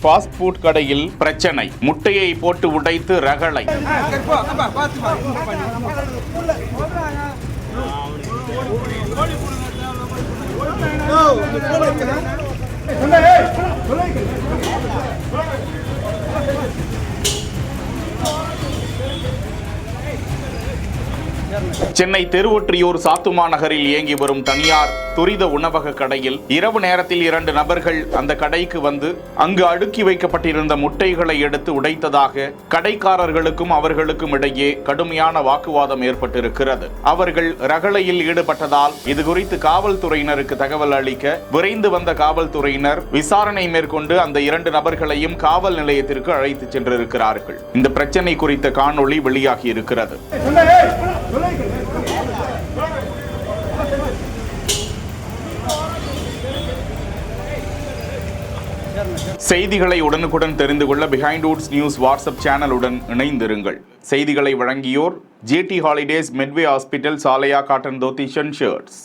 Fast food கடையில் பிரச்சனை, முட்டையை போட்டு உடைத்து ரகளை. சென்னை திருவொற்றியூர் சாத்துமா நகரில் இயங்கி வரும் தனியார் துரித உணவக கடையில் இரவு நேரத்தில் 2 நபர்கள் அந்த கடைக்கு வந்து அங்கு அடுக்கி வைக்கப்பட்டிருந்த முட்டைகளை எடுத்து உடைத்ததாக கடைக்காரர்களுக்கும் அவர்களுக்கும் இடையே கடுமையான வாக்குவாதம் ஏற்பட்டிருக்கிறது. அவர்கள் ரகளையில் ஈடுபட்டதால் இதுகுறித்து காவல்துறையினருக்கு தகவல் அளிக்க விரைந்து வந்த காவல்துறையினர் விசாரணை மேற்கொண்டு அந்த 2 நபர்களையும் காவல் நிலையத்திற்கு அழைத்து சென்றிருக்கிறார்கள். இந்த பிரச்சனை குறித்த காணொளி வெளியாகி இருக்கிறது. செய்திகளை உடனுக்குடன் தெரிந்து கொள்ள பிஹைண்ட் வுட்ஸ் நியூஸ் வாட்ஸ்அப் சேனலுடன் இணைந்திருங்கள். செய்திகளை வழங்கியோர் GT ஹாலிடேஸ், மெட்வே ஹாஸ்பிட்டல், சாலையா காட்டன் தோத்தி ஷர்ட்ஸ்.